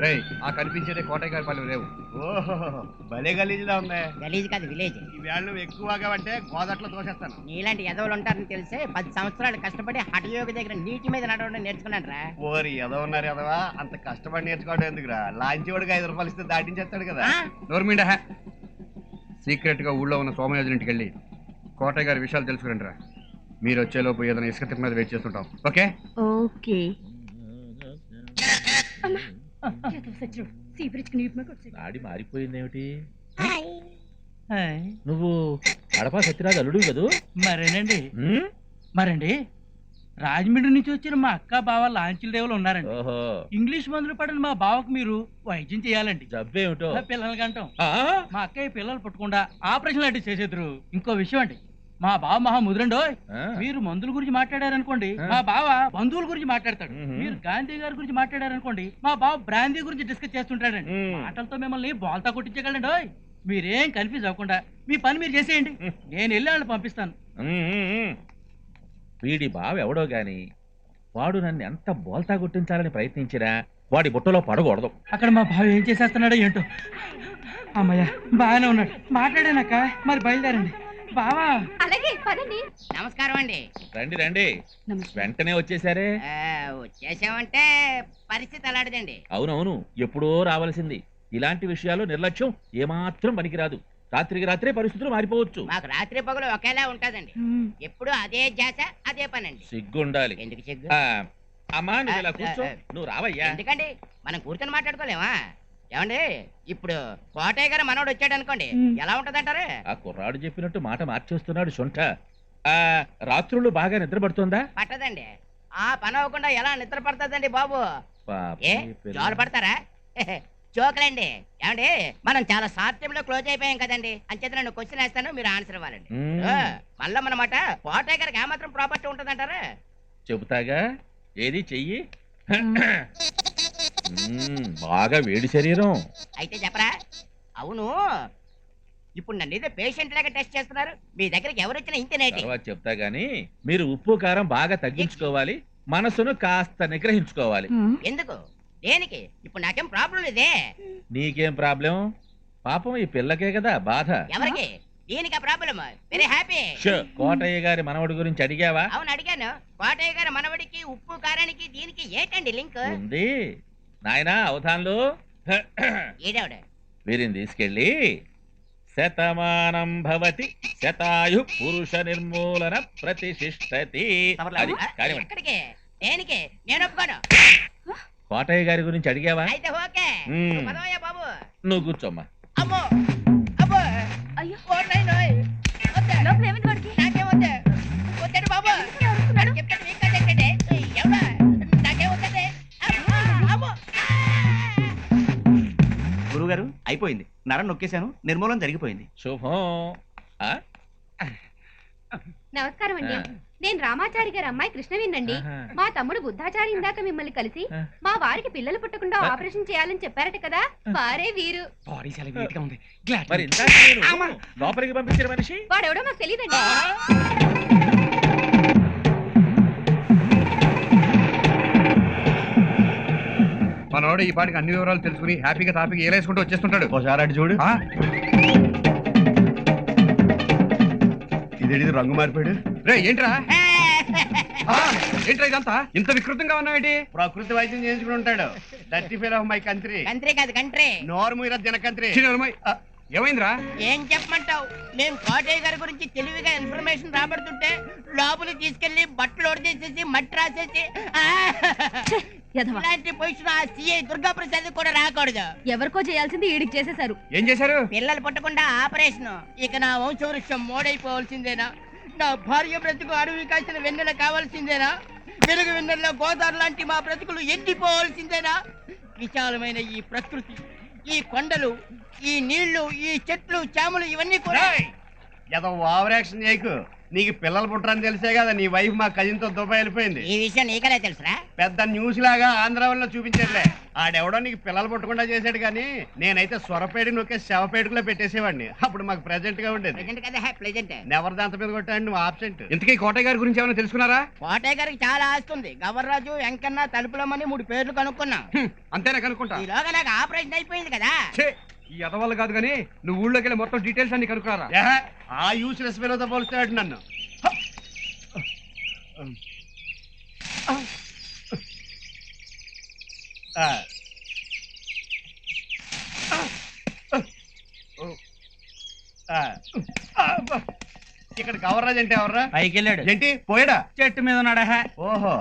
రేయ్ ఆ కనిపించేదే కోటయ్య గారి పల్లె రేవు. ఓహో భలే గలీజ్లా ఉంది. గలీజ్ కాదు విలేజ్. ఈ వేళ నువ్వు ఎక్కువగా అంటే గోదట్లో తోసేస్తాను. నీలాంటి ఎదవలు ఉంటారని తెలిసే 10 సంవత్సరాలు కష్టపడి హఠయోగ దగ్గర నీటి మీద నడవడం నేర్చుకున్నాను రా. ఓరి ఎదవ ఉన్నారు ఎదవా, అంత కష్టపడి నేర్చుకోవడం ఎందుకురా? లాంచి వాడికి 5 రూపాయలు ఇస్తే దాటించేస్తాడు కదా. నోర్మిండా సీక్రెట్ గా ఊళ్ళో ఉన్న సోమయాజుల ఇంటికి వెళ్ళి కోటయ్య గారి విషయాలు తెలుసుకురండి రా. మీరు వచ్చేలోపు ఏదైనా ఇసుక తిప్ప మీద వెయిట్ చేస్తుంటాం. Okay okay. నాడి మారిపోయిందేమిటి? నువ్వు అడపా సత్యరాజు అల్లుడు కదూ? మరేనండి. మరండి రాజమండ్రి నుంచి వచ్చిన మా అక్క బావ లాంచీల దేవులు ఉన్నారండి. ఇంగ్లీష్ మందులు పడిన మా బావకు మీరు వైద్యం చేయాలండి. జబ్బేమిటో? పిల్లలకి అంటాం. మా అక్కయ్య పిల్లలు పుట్టకుండా ఆపరేషన్ లాంటివి చేసేద్దరు. ఇంకో విషయం అండి, మా బావ మహా ముదురండో. మీరు మందుల గురించి మాట్లాడారనుకోండి, మా బావ బంధువుల గురించి మాట్లాడతాడు. మీరు గాంధీ గారి గురించి మాట్లాడారనుకోండి, మా బావ బ్రాందీ గురించి డిస్కస్ చేస్తుంటాడండి. మాటలతో మిమ్మల్ని బోల్తా కొట్టించగలండో. మీరేం కన్ఫ్యూజ్ అవ్వకుండా మీ పని మీరు చేసేయండి. నేను వెళ్ళి వాళ్ళని పంపిస్తాను. వీడి బావ ఎవడో గాని వాడు నన్ను ఎంత బోల్తా కొట్టించాలని ప్రయత్నించినా వాడి బుట్టలో పడకూడదు. అక్కడ మా బావ ఏం చేసేస్తున్నాడో ఏంటో. అమ్మయ్య బాగానే ఉన్నాడు. మాట్లాడానక్క, మరి బయలుదేరండి. బావా అలాగే పదండి. నమస్కారం అండి. రండి రండి. వెంటనే వచ్చేసారే. వచ్చేసామంటే పరిస్థితి అలాంటిదండి. అవునవును, ఎప్పుడో రావాల్సింది. ఇలాంటి విషయాలు నిర్లక్ష్యం ఏమాత్రం పనికిరాదు. రాత్రికి రాత్రే పరిస్థితులు మారిపోవచ్చు. మాకు రాత్రి పగలు ఒకేలా ఉంటదండి. ఎప్పుడు అదే జాస అదే పనండి. సిగ్గుండాలి. ఎందుకు సిగ్గు? అమ్మా నువ్వు ఇలా కూర్చో. నువ్వు రావయ్యా. ఎందుకండి మనం కూర్చొని మాట్లాడుకోలేమా? ఏమండి ఇప్పుడు కోటయ్య గారు మనోడు వచ్చాడు అనుకోండి, ఎలా ఉంటదంటారు? ఆ కుర్రాడు చెప్పినట్టు మాట మార్చేస్తున్నాడు సొంట. రాత్రులు బాగా నిద్ర పడుతుందా? పట్టదండి. ఆ పని అవ్వకుండా ఎలా నిద్ర పడుతుందండి బాబు? ఏ జోలు పడతారా? జోకులండి. ఏమండి మనం చాలా షార్ట్ టైమ్ లో క్లోజ్ అయిపోయాం కదండి. అంచేత నేను క్వశ్చన్ వేస్తాను, మీరు ఆన్సర్ ఇవ్వాలండి. మళ్ళీ మనమాట కోటయ్య గారికి ఏమాత్రం ప్రాపర్టీ ఉంటదంటారా? చెబుతాగా, ఏది చెయ్యి. బాగా వేడి శరీరం. అయితే చెప్పరా? అవును, ఇప్పుడు నన్ను ఏదో పేషెంట్ లాగా టెస్ట్ చేస్తున్నారు. మీ దగ్గరికి ఎవరు వచ్చినా ఇంతేనేటి? తర్వాత చెప్తా గానీ మీరు ఉప్పు కారం బాగా తగ్గించుకోవాలి. మనసును కాస్త నిగ్రహించుకోవాలి. ఎందుకు? దేనికి? ఇప్పుడు నాకేం ప్రాబ్లం లేదే. నీకేం ప్రాబ్లం? పాపం ఈ పిల్లకే కదా బాధ. ఎవరికి? దీనికి ప్రాబ్లం. Very happy. కోటయ్య గారి మనవడి గురించి అడిగావా? అవును అడిగాను. కోటయ్య గారి మనవడికి ఉప్పు కారానికి దీనికి ఏంటండి లింక్? ఉంది నాయనా అవధాన్లు. ఏడవడ వీరిని తీసుకెళ్ళి శతమానం భవతి శతాయు పురుష నిర్మూలన ప్రతిష్ఠతి. ఎక్కడికి? దేనికి? నేను ఒప్పుకోను. కోటయ్య గారి గురించి అడిగావా? అయితే ఓకే. బాబు నువ్వు కూర్చోమ్మా. అమ్మో అబ్బో అయ్యో నాకేం వద్దు. వద్దండి బాబు. చెప్తాను మీకు కదండి. ఎవడా నాకేం వద్దండి. గురువుగారు అయిపోయింది. నరం నొక్కేశాను, నిర్మూలన జరిగిపోయింది. శుభం. నమస్కారం అండి. నేను రామాచారి గారి అమ్మాయి కృష్ణవేనండి. మా తమ్ముడు బుద్ధాచారి ఇందాక మిమ్మల్ని కలిసి మా వారికి పిల్లలు పుట్టకుండా ఆపరేషన్ చేయాలని చెప్పారట కదా, వారే వీరు. మరి లోపలికి పంపించిన మనిషి వాడెవడో మాకు తెలియదండి. మనోడు ఈ పాటికి అన్ని వివరాలు తెలుసుకుని హ్యాపీగా తాపీగా ఏలేసుకుంటూ వచ్చేస్తుంటాడు. ఒకసారి అటు చూడు. ఇదేది రంగు మారిపోయాడు. రే ఏంట్రా ఏంట్రా ఇదంతా ఇంత వికృతంగా ఉన్నావేంటి? ప్రకృతి వైద్యం చేయించుకుని ఉంటాడు. Dirty fail of my country. Country కాదు కంట్రీ. నోరు మూయరా జనకంట్రీ. ఏమైందిరా? ఏం చెప్పమంటావు? నేను కోటయ్య గారి గురించి తెలివిగా ఇన్ఫర్మేషన్ రాబడుతుంటే లోపలికి తీసుకెళ్లి బట్టలు ఒడిచేసేసి మట్టి రాసేసి ఇలాంటి పొజిషన్ ఆ సిఐ దుర్గా ప్రసాద్ కూడా రాకూడదు. ఎవరికో చేయాల్సింది ఈడికి చేసేశారు. ఏం చేశారు? పిల్లలు పుట్టకుండా ఆపరేషన్. ఇక నా వంశవృక్షం మోడైపోవాల్సిందేనా? నా భార్య బ్రతుకు అడవి కాసిన వెన్నెల కావాల్సిందేనా? వెలుగు వెన్నెల్లో గోదావరి లాంటి మా బ్రతుకులు ఎండిపోవాల్సిందేనా? విశాలమైన ఈ ప్రకృతి, ఈ కొండలు, ఈ నీళ్లు, ఈ చెట్లు, చాములు ఇవన్నీ కూడా ఏదో ఓవర్ యాక్షన్ చేయకు. నీకు పిల్లలు పుట్టరని తెలిసే కదా నీ వైఫ్ మా కజిన్ తో దుబాయ్ వెళ్ళిపోయింది. ఈ విషయం నీకలే తెలుసురా? పెద్ద న్యూస్ లాగా ఆంధ్ర వల్ల చూపించట్లే. ఆడెవడో నీకు పిల్లలు పుట్టకుండా చేశాడు కానీ నేనైతే స్వరపేట నొక్కే శవపేటకులో పెట్టేసేవాడిని. అప్పుడు మాకు ప్రెజెంట్ గా ఉండేది. ప్రెజెంట్ కదా, ప్రెజెంట్. నెవర్ దాంత మీద కొట్టాడు నువ్వు ఆబ్సెంట్. ఇంతకీ కోటయ్య గారి గురించి ఏమైనా తెలుసుకున్నారా? కోటయ్య గారికి చాలా ఆస్తుంది. గవర్రాజు, వెంకన్న, తలుపులమ్మని 3 పేర్లు కనుక్కున్నాం. అంతేనా కనుక్కుంటా? ఈలోగా నాకు ఆపరేషన్ అయిపోయింది కదా. ఛే, ఈ ఎదవల్ల కాదు కానీ నువ్వు ఊళ్ళోకి వెళ్ళి మొత్తం డీటెయిల్స్ అన్ని కనుక్కున్నారా? ఏహే, ఆ యూస్లెస్ ఫెలోతో పోలుస్తాడు నన్ను. ఆ. ఇక్కడ గవర్రాజ్ అంటే ఎవర్రా? పైకి వెళ్ళాడు. ఏంటి పోయాడా? చెట్టు మీద ఉన్నాడా? ఓహో,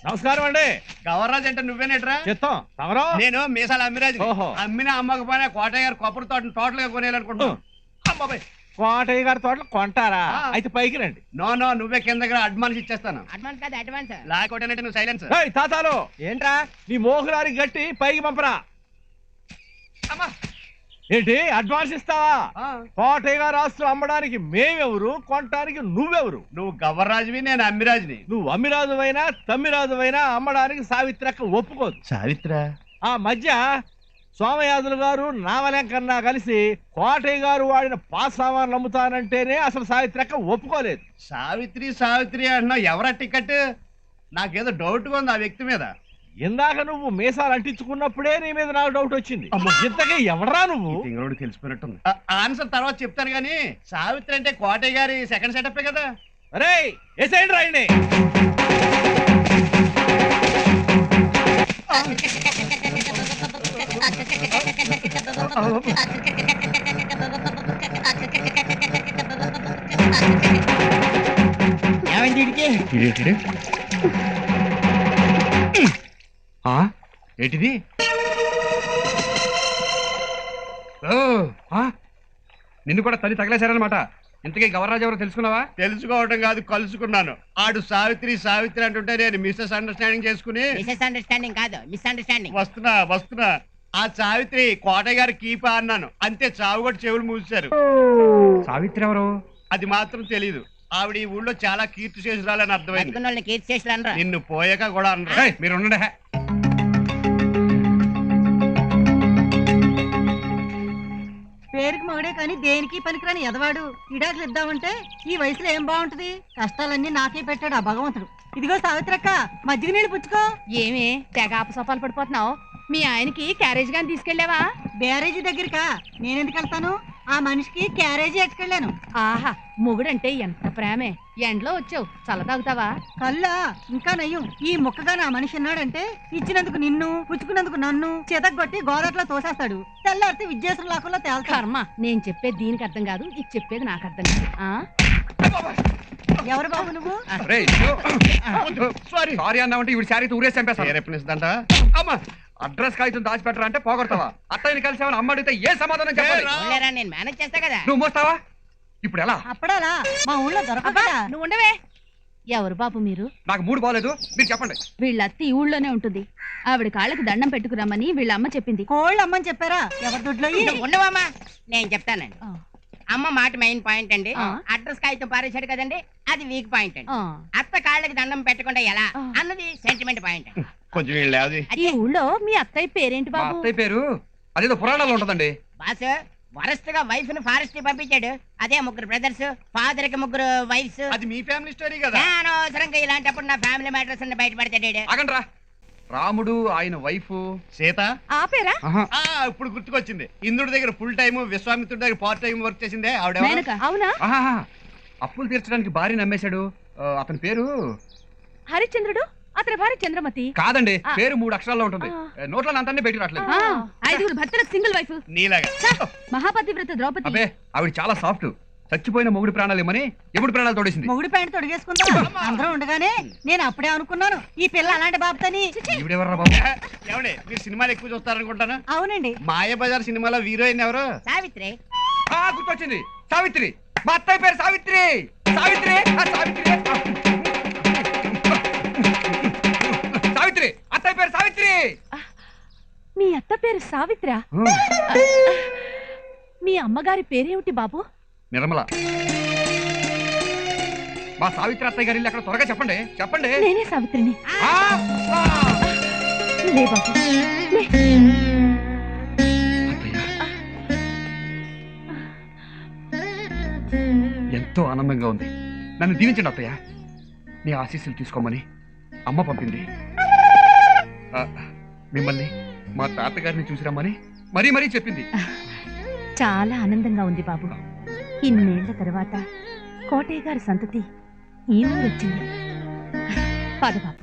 నమస్కారం అండి. గవర్రాజ్ అంటే నువ్వేనేట్రా? చిత్తం తమరో? నేను మీసాల అమ్మిరాజు. ఓహో. అమ్మినా అమ్మకపోయినా కోటయ్య గారు కొబ్బరి తోటను టోటల్ గా కొనేయాలనుకుంటున్నాను. అమ్మాయి కోటయ్య గారి తోటలు కొంటారా? ఆ. అయితే పైకి రండి. నో నో, నువ్వే కింద అడ్వాన్స్ ఇచ్చేస్తాను. అడ్వాన్స్ కాదు, అడ్వాన్స్. లేకపోతే నువ్వు సైలెన్స్. ఏయ్ తాతాలు, ఏంట్రా? నీ మోహులారి గట్టి పైకి పంపరా. అమ్మా. ఏంటి అడ్వాన్స్ ఇస్తావా? ఆ. కోటయ్య గారు ఆస్తులు అమ్మడానికి మేమెవరు, కొనటానికి నువ్వెవరు? నువ్వు గవర్రాజువి, నేను అమ్మిరాజుని. నువ్వు అమ్మిరాజువైనా తమ్మిరాజువైనా అమ్మడానికి సావిత్రక్క ఒప్పుకోదు. సావిత్ర ఆ మధ్య సోమయాజులు గారు నామలంకన్నా కలిసి కోటయ్య గారు వాడిన పాస్ సామాన్లు అమ్ముతానంటేనే అసలు సావిత్రక్క ఒప్పుకోలేదు. సావిత్రి సావిత్రి అంటున్నావు, ఎవరా టికెట్? నాకేదో డౌట్ గా ఉంది ఆ వ్యక్తి మీద. ఇందాక నువ్వు మీసాలు అంటించుకున్నప్పుడే నీ మీద నాకు డౌట్ వచ్చింది. ఇంతకీ ఎవడరా నువ్వు? తింగరోడు తెలిసిపోయినట్టుంది. ఆన్సర్ తర్వాత చెప్తాను గానీ, సావిత్రి అంటే కోటయ్య గారి సెకండ్ సెటప్ కదా. అరే ఎసైండి రాయండి. ఏమైంది వీడికి? ఏంటిది? నిన్ను కూడా తల్లి తగలేశారనమాట. ఇంతకీ గవర్రాజు ఎవరో తెలుసుకున్నావా? తెలుసుకోవటం కాదు, కలుసుకున్నాను. ఆడు సావిత్రి సావిత్రి అంటుంటే నేను మిస్సెస్ అండర్స్టాండింగ్ చేసుకుని మిస్అండర్స్టాండింగ్ కాదు, మిస్అండర్స్టాండింగ్. వస్తున్నా. ఆ సావిత్రి కోటయ్య గారి కీపా అన్నాను, అంతే. చావు కూడా చెవులు మూసారు. సావిత్రి ఎవరు? అది మాత్రం తెలీదు. ఆవిడ ఈ ఊళ్ళో చాలా కీర్తి చేసురాలని అర్థమైంది. బతుకున్న వాళ్ళని కీర్తి చేసి అనరా? నిన్ను పోయాక కూడా అనరు. ఏయ్, మీరు ఉండండి. పేరుకి మొగడే కానీ దేనికి పనికిరాని ఎదవాడు. ఇడాకులు ఇద్దామంటే ఈ వయసులో ఏం బాగుంటది? కష్టాలన్నీ నాకే పెట్టాడు ఆ భగవంతుడు. ఇదిగో సావిత్రక్క, మజ్జిగ నీళ్ళు పుచ్చుకో. ఏమే తెగ ఆపసోపాలు పడిపోతున్నావు? మీ ఆయనకి క్యారేజ్ గాని తీసుకెళ్ళావా? బ్యారేజీ దగ్గరికా? నేనెందుకు వెళ్తాను? ఆ మనిషికి క్యారేజీ ఎట్టుకెళ్ళాను. ఆహా, మొగుడంటే ఎంత ప్రేమే. ఎండ్లో వచ్చావు, చల్ల తాగుతావా? కల్లా ఇంకా నయ్యం. ఈ ముక్కగా నా మనిషి ఉన్నాడంటే ఇచ్చినందుకు నిన్ను, పుచ్చుకున్నందుకు నన్ను చితగొట్టి గోదాట్లో తోసేస్తాడు. తెల్లారితే విద్యేశ్వర లాకుల్లో తేల్తాడు. కర్మ, నేను చెప్పేది దీనికి అర్థం కాదు, ఇది చెప్పేది నాకు అర్థం కాదు. ఆ ఎవరు బాబు నువ్వు? సారీ అన్నావంటే ఇవి శారీ ఊరేసి చంపేస్తాను. రేపనిస్తుందంట. అమ్మా, అడ్రస్ కాగితం దాచిపెట్టరా అంటే పోగొడతావా? అత్తయ్యని కలిసావని అమ్మ అడిగితే ఏ సమాధానం చెప్పాలి? ఉండలేరా, నేను మేనేజ్ చేస్తా కదా. నువ్వు మోస్తావా? ఇప్పుడు ఎలా? అప్పుడాలా మా ఊళ్ళో అబ్బా, దొరకదా? నువ్వు ఉండవే. ఎవరు బాబు మీరు? నాకు మూడు బాగలేదు, మీరు చెప్పండి. వీళ్ళ అత్త ఈ ఊళ్ళోనే ఉంటుంది. ఆవిడ కాళ్ళకి దండం పెట్టుకురమ్మని వీళ్ళ అమ్మ చెప్పింది. కోళ్ళు అమ్మని చెప్పారా? ఎవరి దొడ్లో? నువ్వు ఉండవమ్మా, నేను చెప్తానండి. ఆ, అమ్మ మాట మెయిన్ పాయింట్ అండి. ఆ. అడ్రస్ కాగితం పారేశాడు కదండి, అది వీక్ పాయింట్ అండి. ఆ. అత్త కాళ్ళకి దండం పెట్టకుండా ఎలా ఆ. అన్నది సెంటిమెంట్ పాయింట్ అండి. కొంచెం వీళ్ళు లేవది. ఈ ఊళ్ళో మీ అత్తయ్య పేరేంటి మా బాబు? అత్తయ్య పేరు అదేదో పురాణాల్లో ఉంటదండి. బాస్ వరస్ట్ గా వైఫ్ ని ఫారెస్ట్ కి పంపించాడు. అదే 3 బ్రదర్స్, ఫాదర్ కి 3 వైఫ్స్. అది మీ ఫ్యామిలీ స్టోరీ కదా. అనవసరంగా ఇలాంటప్పుడు నా ఫ్యామిలీ మ్యాటర్స్ అన్ని బయటపడతాడు. ఆగండ్రా. రాముడు, ఆయన వైఫ్ సీత. ఆ పేరా? ఇప్పుడు గుర్తుకొచ్చింది. ఇంద్రుడి దగ్గర ఫుల్ టైం, విశ్వామిత్రుడి దగ్గర పార్ట్ టైం వర్క్ చేసిందే ఆవిడ. మేనక. అవునా? అప్పులు తీర్చడానికి భార్యని నమ్మేశాడు. అతని పేరు హరిశ్చంద్రుడు, అతని భార్య చంద్రమతి. కాదండి, ఆ. పేరు 3 అక్షరాల్లో ఉంటుంది. ఆ. నోట్లో అంతా బయటికి రావట్లేదు. 5 భర్తలకు సింగిల్ వైఫ్. నీలాగా. మహాపతివ్రత ద్రౌపది. అబ్బే, ఆవిడ చాలా సాఫ్ట్. చచ్చిపోయిన మొగుడి ప్రాణాలు ఏమని ఎప్పుడు ప్రాణాలు తోడేసింది. మొగుడు ప్యాంట్ తొడిగేసుకుందా? అందరూ ఉండగానే నేను అప్పుడే అనుకున్నాను ఈ పిల్ల అలాంటి బాబుతని. ఈవిడెవర్రా బాబు? ఏమండి, మీరు సినిమాలు ఎక్కువ చూస్తారనుకుంటాను. అవునండి. మాయాబజార్ సినిమాలో హీరోయిన్ ఎవరు? సావిత్రి. గుర్తొచ్చింది, సావిత్రి. మా అత్తయ్య పేరు సావిత్రి. సావిత్రి, సావిత్రి, సావిత్రి. అత్తయ్య పేరు సావిత్రి. మీ అత్త పేరు సావిత్రా? మీ అమ్మగారి పేరేమిటి బాబు? నిర్మల. మా సావిత్రి అత్తయ్య గారి ఇల్లు అక్కడ త్వరగా చెప్పండి చెప్పండి. నేనే సావిత్రిని. ఆ! ఆ! లే బాబు లే. అత్తయ్య, ఎంతో ఆనందంగా ఉంది. నన్ను దీవించండి అత్తయ్య. నీ ఆశీస్సులు తీసుకోమని అమ్మ పంపింది. ఆ, మిమ్మల్ని మా తాతగారిని చూసిరమ్మని మరీ మరీ చెప్పింది. చాలా ఆనందంగా ఉంది బాబు. ఇన్నేళ్ల తర్వాత కోటయ్య గారి సంతతి ఈ ఊరు వచ్చింది. పద బాబు.